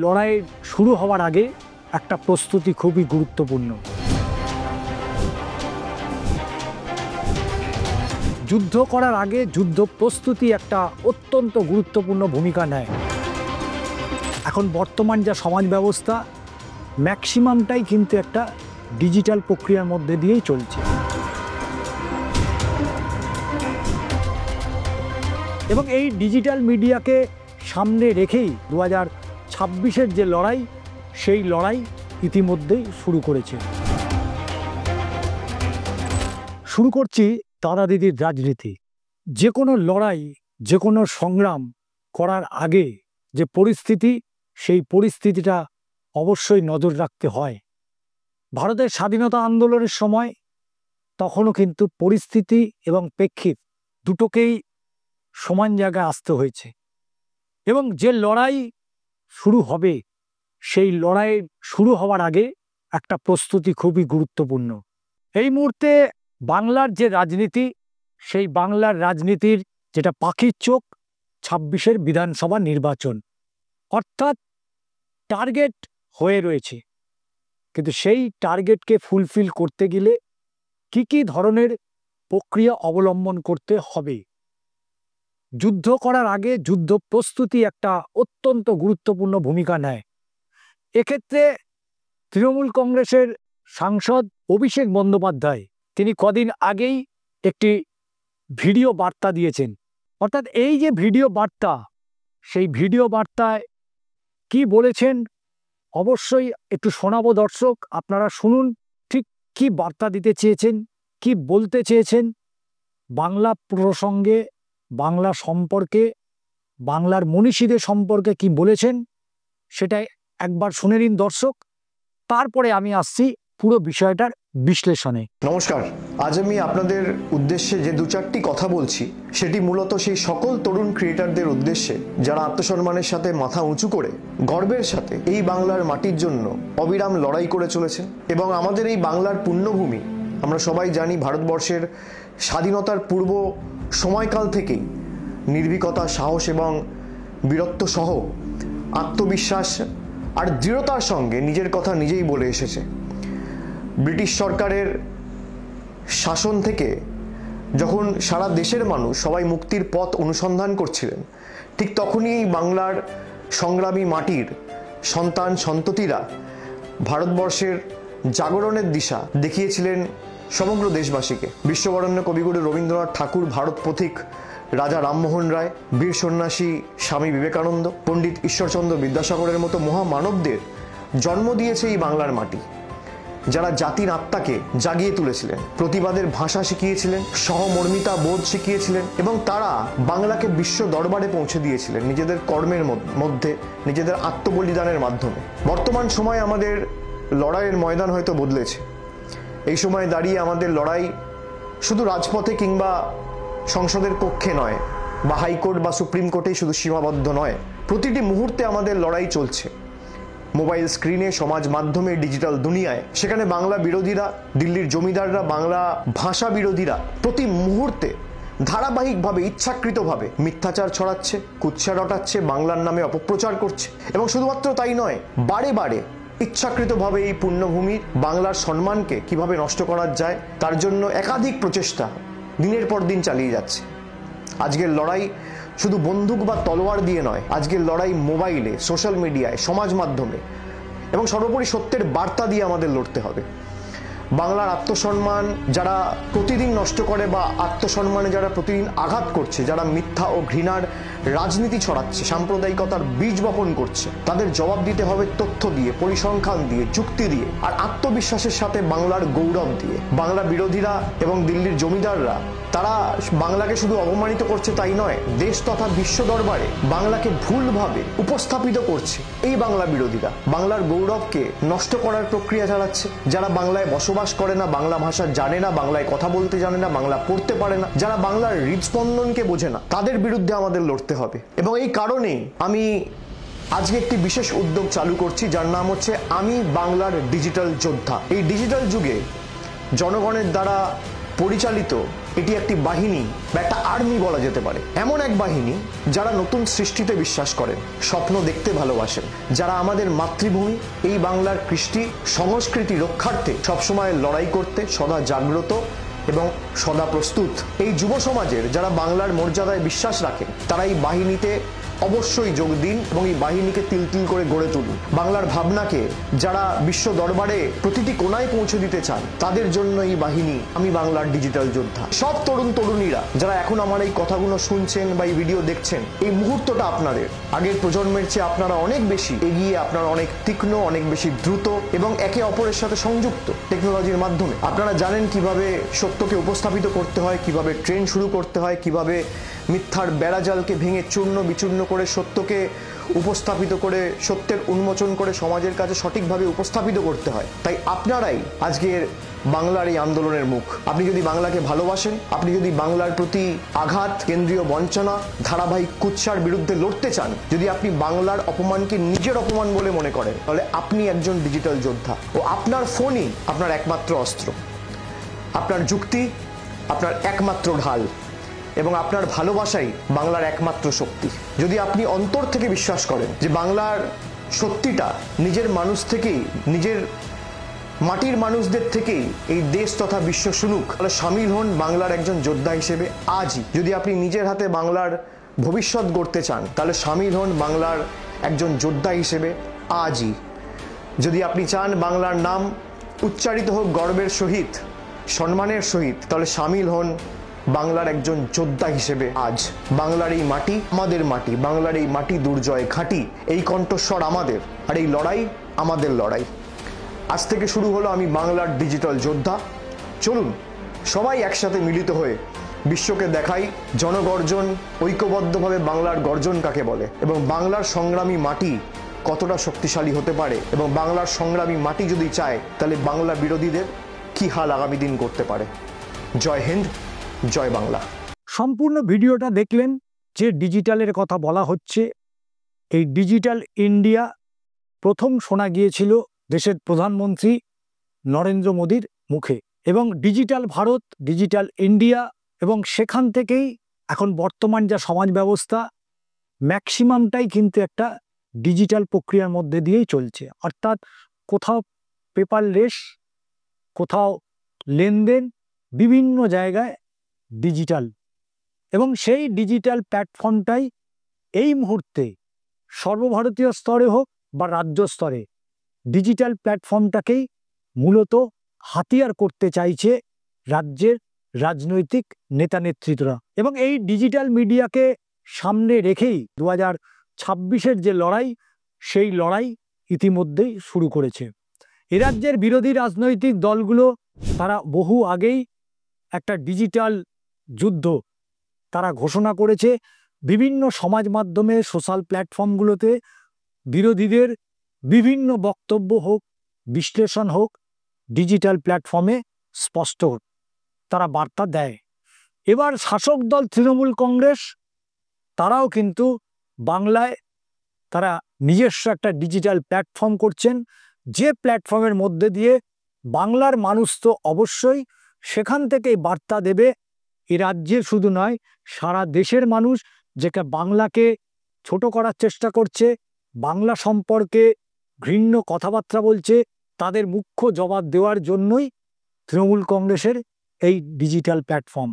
লড়াই শুরু হওয়ার আগে একটা প্রস্তুতি খুবই গুরুত্বপূর্ণ। যুদ্ধ করার আগে যুদ্ধ প্রস্তুতি একটা অত্যন্ত গুরুত্বপূর্ণ ভূমিকা নেয়। এখন বর্তমান যা সমাজ ব্যবস্থা ম্যাক্সিমামটাই কিন্তু একটা ডিজিটাল প্রক্রিয়ার মধ্যে দিয়েই চলছে, এবং এই ডিজিটাল মিডিয়াকে সামনে রেখেই 2026-এর যে লড়াই, সেই লড়াই ইতিমধ্যেই শুরু করেছে। শুরু করছি দাদা দিদির রাজনীতি। যে কোনো লড়াই, যে কোনো সংগ্রাম করার আগে যে পরিস্থিতি, সেই পরিস্থিতিটা অবশ্যই নজর রাখতে হয়। ভারতের স্বাধীনতা আন্দোলনের সময় তখনও কিন্তু পরিস্থিতি এবং প্রেক্ষিত দুটোকেই সমান জায়গায় আসতে হয়েছে, এবং যে লড়াই শুরু হবে সেই লড়াই শুরু হওয়ার আগে একটা প্রস্তুতি খুবই গুরুত্বপূর্ণ। এই মুহূর্তে বাংলার যে রাজনীতি, সেই বাংলার রাজনীতির যেটা পাখির চোখ 26-এর বিধানসভা নির্বাচন, অর্থাৎ টার্গেট হয়ে রয়েছে। কিন্তু সেই টার্গেটকে ফুলফিল করতে গেলে কি ধরনের প্রক্রিয়া অবলম্বন করতে হবে? যুদ্ধ করার আগে যুদ্ধ প্রস্তুতি একটা অত্যন্ত গুরুত্বপূর্ণ ভূমিকা নেয়। এক্ষেত্রে তৃণমূল কংগ্রেসের সাংসদ অভিষেক বন্দ্যোপাধ্যায় তিনি কদিন আগেই একটি ভিডিও বার্তা দিয়েছেন। অর্থাৎ এই যে ভিডিও বার্তা, সেই ভিডিও বার্তায় কি বলেছেন অবশ্যই একটু শোনাবো দর্শক, আপনারা শুনুন ঠিক কি বার্তা দিতে চেয়েছেন, কি বলতে চেয়েছেন বাংলা প্রসঙ্গে, বাংলা সম্পর্কে, বাংলার মনীষীদের সম্পর্কে কি বলেছেন সেটা একবার শুনে নিন দর্শক, তারপরে আমি আসছি পুরো বিষয়টার বিশ্লেষণে। নমস্কার, আজ আমি আপনাদের উদ্দেশ্যে যে দু চারটি কথা বলছি সেটি মূলত সেই সকল তরুণ ক্রিয়েটারদের উদ্দেশ্যে যারা আত্মসম্মানের সাথে মাথা উঁচু করে গর্বের সাথে এই বাংলার মাটির জন্য অবিরাম লড়াই করে চলেছেন। এবং আমাদের এই বাংলার পুণ্যভূমি, আমরা সবাই জানি ভারতবর্ষের স্বাধীনতার পূর্ব সময়কাল থেকেই নির্ভীকতা, সাহস এবং বীরত্ব সহ আত্মবিশ্বাস আর দৃঢ়তার সঙ্গে নিজের কথা নিজেই বলে এসেছে। ব্রিটিশ সরকারের শাসন থেকে যখন সারা দেশের মানুষ সবাই মুক্তির পথ অনুসন্ধান করছিলেন, ঠিক তখনই এই বাংলার সংগ্রামী মাটির সন্তান সন্ততিরা ভারতবর্ষের জাগরণের দিশা দেখিয়েছিলেন সমগ্র দেশবাসীকে। বিশ্ববরেণ্য কবিগুরু রবীন্দ্রনাথ ঠাকুর, ভারত পথিক রাজা রামমোহন রায়, বীর সন্ন্যাসী স্বামী বিবেকানন্দ, পণ্ডিত ঈশ্বরচন্দ্র বিদ্যাসাগরের মতো মহামানবদের জন্ম দিয়েছে এই বাংলার মাটি, যারা জাতির আত্মাকে জাগিয়ে তুলেছিলেন, প্রতিবাদের ভাষা শিখিয়েছিলেন, সহমর্মিতা বোধ শিখিয়েছিলেন, এবং তারা বাংলাকে বিশ্ব দরবারে পৌঁছে দিয়েছিলেন নিজেদের কর্মের মধ্যে, নিজেদের আত্মবলিদানের মাধ্যমে। বর্তমান সময় আমাদের লড়াইয়ের ময়দান হয়তো বদলেছে। এই সময় দাঁড়িয়ে আমাদের লড়াই শুধু রাজপথে কিংবা সংসদের কক্ষে নয়, বা হাইকোর্ট বা সুপ্রিম কোর্টেই শুধু সীমাবদ্ধ নয়। প্রতিটি মুহূর্তে আমাদের লড়াই চলছে মোবাইল স্ক্রিনে, সমাজ মাধ্যমে, ডিজিটাল দুনিয়ায়। সেখানে বাংলা বিরোধীরা, দিল্লির জমিদাররা, বাংলা ভাষা বিরোধীরা প্রতি মুহূর্তে ধারাবাহিকভাবে, ইচ্ছাকৃতভাবে মিথ্যাচার ছড়াচ্ছে, কুৎসা রটাচ্ছে, বাংলার নামে অপপ্রচার করছে। এবং শুধুমাত্র তাই নয়, বারে বারে ইচ্ছাকৃতভাবে এই পুণ্যভূমির বাংলার সম্মানকে কিভাবে নষ্ট করা যায় তার জন্য একাধিক প্রচেষ্টা দিনের পর দিন চালিয়ে যাচ্ছে। আজকের লড়াই শুধু বন্দুক বা তলোয়ার দিয়ে নয়, আজকের লড়াই মোবাইলে, সোশ্যাল মিডিয়ায়, সমাজ মাধ্যমে এবং সর্বোপরি সত্যের বার্তা দিয়ে আমাদের লড়তে হবে। বাংলার আত্মসম্মান যারা প্রতিদিন নষ্ট করে বা আত্মসম্মানে যারা প্রতিদিন আঘাত করছে, যারা মিথ্যা ও ঘৃণার রাজনীতি ছড়াচ্ছে, সাম্প্রদায়িকতার বীজ বপন করছে, তাদের জবাব দিতে হবে তথ্য দিয়ে, পরিসংখ্যান দিয়ে, যুক্তি দিয়ে আর আত্মবিশ্বাসের সাথে বাংলার গৌরব দিয়ে। বাংলা বিরোধীরা এবং দিল্লির জমিদাররা তারা বাংলাকে শুধু অপমানিত করছে তাই নয়, দেশ তথা বিশ্ব দরবারে বাংলাকে ভুলভাবে উপস্থাপিত করছে। এই বাংলা বিরোধীরা বাংলার গৌরবকে নষ্ট করার প্রক্রিয়া চালাচ্ছে। যারা বাংলায় বসবাস করে না, বাংলা ভাষা জানে না, বাংলায় কথা বলতে জানে না, বাংলা পড়তে পারে না, যারা বাংলার হৃদস্পন্দনকে বোঝে না, তাদের বিরুদ্ধে আমাদের লড়তে হবে। এবং এই কারণেই আমি আজকে একটি বিশেষ উদ্যোগ চালু করছি, যার নাম হচ্ছে আমি বাংলার ডিজিটাল যোদ্ধা। এই ডিজিটাল যুগে জনগণের দ্বারা পরিচালিত এটি একটি বাহিনী বা একটা আর্মি বলা যেতে পারে। এমন এক বাহিনী যারা নতুন সৃষ্টিতে বিশ্বাস করেন, স্বপ্ন দেখতে ভালোবাসেন, যারা আমাদের মাতৃভূমি এই বাংলার কৃষ্টি সংস্কৃতি রক্ষার্থে সবসময় লড়াই করতে সদা জাগ্রত এবং সদা প্রস্তুত। এই যুব সমাজের যারা বাংলার মর্যাদায় বিশ্বাস রাখেন তারা এই বাহিনীতে অবশ্যই যোগ দিন এবং এই বাহিনীকে তিল তিল করে গড়ে তুলুন। বাংলার ভাবনাকে যারা বিশ্ব দরবারে প্রতিটি কোণায় পৌঁছে দিতে চান তাদের জন্য এই বাহিনী আমি বাংলার ডিজিটাল যোদ্ধা। সব তরুণ তরুণীরা যারা এখন আমার এই কথাগুলো শুনছেন বা এই ভিডিও দেখছেন, এই মুহূর্তটা আপনাদের। আগের প্রজন্মের চেয়ে আপনারা অনেক বেশি এগিয়ে, আপনারা অনেক তীক্ষ্ণ, অনেক বেশি দ্রুত এবং একে অপরের সাথে সংযুক্ত টেকনোলজির মাধ্যমে। আপনারা জানেন কিভাবে সত্যকে উপস্থাপিত করতে হয়, কিভাবে ট্রেন শুরু করতে হয়, কিভাবে মিথ্যার বেড়াজালকে ভেঙে চূর্ণ বিচূর্ণ করে সত্যকে উপস্থাপিত করে সত্যের উন্মোচন করে সমাজের কাছে সঠিকভাবে উপস্থাপিত করতে হয়। তাই আপনারাই আজকের বাংলার এই আন্দোলনের মুখ। আপনি যদি বাংলাকে ভালোবাসেন, আপনি যদি বাংলার প্রতি আঘাত, কেন্দ্রীয় বঞ্চনা, ধারাবাহিক কুৎসার বিরুদ্ধে লড়তে চান, যদি আপনি বাংলার অপমানকে নিজের অপমান বলে মনে করেন, তাহলে আপনি একজন ডিজিটাল যোদ্ধা ও আপনার ফোনই আপনার একমাত্র অস্ত্র, আপনার যুক্তি আপনার একমাত্র ঢাল এবং আপনার ভালোবাসাই বাংলার একমাত্র শক্তি। যদি আপনি অন্তর থেকে বিশ্বাস করেন যে বাংলার সত্যিটা নিজের মানুষ থেকেই, নিজের মাটির মানুষদের থেকেই এই দেশ তথা বিশ্ব শুনুক, তাহলে সামিল হন বাংলার একজন যোদ্ধা হিসেবে আজই। যদি আপনি নিজের হাতে বাংলার ভবিষ্যৎ গড়তে চান, তাহলে সামিল হন বাংলার একজন যোদ্ধা হিসেবে আজই। যদি আপনি চান বাংলার নাম উচ্চারিত হোক গর্বের সহিত, সম্মানের সহিত, তাহলে সামিল হন বাংলার একজন যোদ্ধা হিসেবে আজ। বাংলার এই মাটি আমাদের মাটি, বাংলার এই মাটি দুর্জয় ঘাঁটি, এই কণ্ঠস্বর আমাদের, আর এই লড়াই আমাদের লড়াই। আজ থেকে শুরু হলো আমি বাংলার ডিজিটাল যোদ্ধা। চলুন সবাই একসাথে মিলিত হয়ে বিশ্বকে দেখাই জনগর্জন, ঐক্যবদ্ধভাবে বাংলার গর্জন কাকে বলে এবং বাংলার সংগ্রামী মাটি কতটা শক্তিশালী হতে পারে, এবং বাংলার সংগ্রামী মাটি যদি চায় তাহলে বাংলা বিরোধীদের কি হাল আগামী দিন করতে পারে। জয় হিন্দ, জয় বাংলা। সম্পূর্ণ ভিডিওটা দেখলেন যে ডিজিটালের কথা বলা হচ্ছে। এই ডিজিটাল ইন্ডিয়া প্রথম শোনা গিয়েছিল দেশের প্রধানমন্ত্রী নরেন্দ্র মোদীর মুখে, এবং ডিজিটাল ভারত, ডিজিটাল ইন্ডিয়া, এবং সেখান থেকেই এখন বর্তমান যা সমাজ ব্যবস্থা ম্যাক্সিমামটাই কিন্তু একটা ডিজিটাল প্রক্রিয়ার মধ্যে দিয়েই চলছে। অর্থাৎ কোথাও পেপারলেস, কোথাও লেনদেন, বিভিন্ন জায়গায় ডিজিটাল। এবং সেই ডিজিটাল প্ল্যাটফর্মটাই এই মুহূর্তে সর্বভারতীয় স্তরে হোক বা রাজ্য স্তরে ডিজিটাল প্ল্যাটফর্মটাকেই মূলত হাতিয়ার করতে চাইছে রাজ্যের রাজনৈতিক নেতা নেতৃত্বরা। এবং এই ডিজিটাল মিডিয়াকে সামনে রেখেই 2026-এর যে লড়াই, সেই লড়াই ইতিমধ্যেই শুরু করেছে। এ রাজ্যের বিরোধী রাজনৈতিক দলগুলো তারা বহু আগেই একটা ডিজিটাল যুদ্ধ তারা ঘোষণা করেছে। বিভিন্ন সমাজ মাধ্যমে, সোশ্যাল প্ল্যাটফর্মগুলোতে বিরোধীদের বিভিন্ন বক্তব্য হোক, বিশ্লেষণ হোক, ডিজিটাল প্ল্যাটফর্মে স্পষ্ট তারা বার্তা দেয়। এবার শাসক দল তৃণমূল কংগ্রেস তারাও কিন্তু বাংলায় তারা নিজস্ব একটা ডিজিটাল প্ল্যাটফর্ম করছেন, যে প্ল্যাটফর্মের মধ্যে দিয়ে বাংলার মানুষ তো অবশ্যই সেখান থেকেই বার্তা দেবে। এ রাজ্যে শুধু নয়, সারা দেশের মানুষ যেটা বাংলাকে ছোট করার চেষ্টা করছে, বাংলা সম্পর্কে ঘৃণ্য কথাবার্তা বলছে, তাদের মুখ্য জবাব দেওয়ার জন্যই তৃণমূল কংগ্রেসের এই ডিজিটাল প্ল্যাটফর্ম।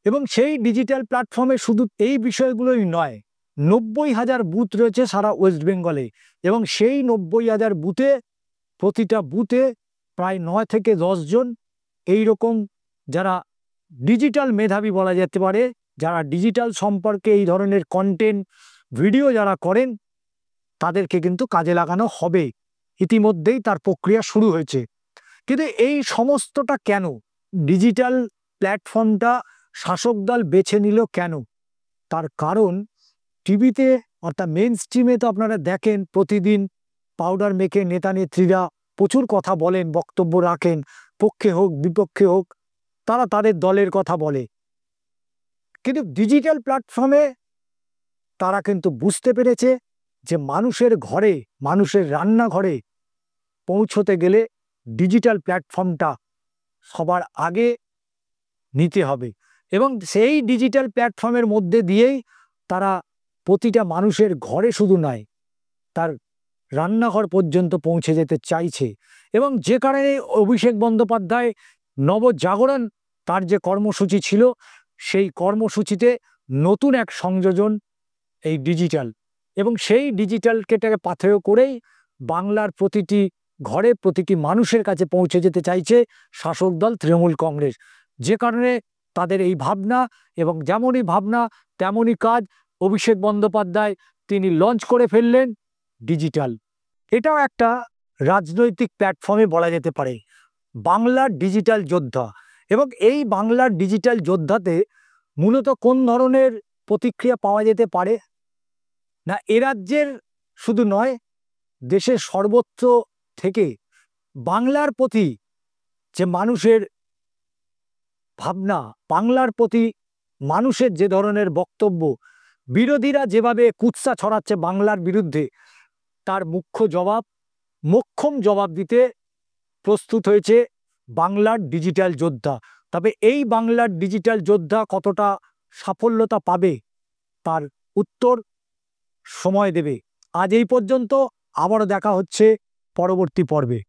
এবং সেই ডিজিটাল প্ল্যাটফর্মে শুধু এই বিষয়গুলোই নয়, 90,000 বুথ রয়েছে সারা ওয়েস্ট বেঙ্গলে, এবং সেই 90,000 বুথে প্রতিটা বুথে প্রায় 9 থেকে 10 জন এইরকম যারা ডিজিটাল মেধাবী বলা যেতে পারে, যারা ডিজিটাল সম্পর্কে এই ধরনের কন্টেন্ট ভিডিও যারা করেন, তাদেরকে কিন্তু কাজে লাগানো হবে। ইতিমধ্যেই তার প্রক্রিয়া শুরু হয়েছে। কিন্তু এই সমস্তটা কেন, ডিজিটাল প্ল্যাটফর্মটা শাসক দল বেছে নিল কেন? তার কারণ টিভিতে অর্থাৎ মেইন স্ট্রিমে তো আপনারা দেখেন প্রতিদিন পাউডার মেখে নেতা নেত্রীরা প্রচুর কথা বলেন, বক্তব্য রাখেন, পক্ষে হোক বিপক্ষে হোক, তারা তাদের দলের কথা বলে। কিন্তু ডিজিটাল প্ল্যাটফর্মে তারা কিন্তু বুঝতে পেরেছে যে মানুষের ঘরে, মানুষের রান্নাঘরে পৌঁছতে গেলে ডিজিটাল প্ল্যাটফর্মটা সবার আগে নিতে হবে এবং সেই ডিজিটাল প্ল্যাটফর্মের মধ্যে দিয়েই তারা প্রতিটা মানুষের ঘরে শুধু নয়, তার রান্নাঘর পর্যন্ত পৌঁছে যেতে চাইছে। এবং যে কারণে অভিষেক বন্দ্যোপাধ্যায় নবজাগরণ তার যে কর্মসূচি ছিল, সেই কর্মসূচিতে নতুন এক সংযোজন এই ডিজিটাল, এবং সেই ডিজিটালকেটাকে পাথেয় করেই বাংলার প্রতিটি ঘরে প্রতিটি মানুষের কাছে পৌঁছে যেতে চাইছে শাসক দল তৃণমূল কংগ্রেস। যে কারণে তাদের এই ভাবনা, এবং যেমনই ভাবনা তেমনই কাজ। অভিষেক বন্দ্যোপাধ্যায় তিনি লঞ্চ করে ফেললেন ডিজিটাল। এটাও একটা রাজনৈতিক প্ল্যাটফর্মে বলা যেতে পারে, বাংলার ডিজিটাল যোদ্ধা। এবং এই বাংলার ডিজিটাল যোদ্ধাতে মূলত কোন ধরনের প্রতিক্রিয়া পাওয়া যেতে পারে না, এ রাজ্যের শুধু নয়, দেশের সর্বত্র থেকে বাংলার প্রতি যে মানুষের ভাবনা, বাংলার প্রতি মানুষের যে ধরনের বক্তব্য, বিরোধীরা যেভাবে কুৎসা ছড়াচ্ছে বাংলার বিরুদ্ধে, তার মোক্ষম জবাব দিতে প্রস্তুত হয়েছে বাংলার ডিজিটাল যোদ্ধা। তবে এই বাংলার ডিজিটাল যোদ্ধা কতটা সাফল্যতা পাবে তার উত্তর সময় দেবে। আজ এই পর্যন্ত, আবারও দেখা হচ্ছে পরবর্তী পর্বে।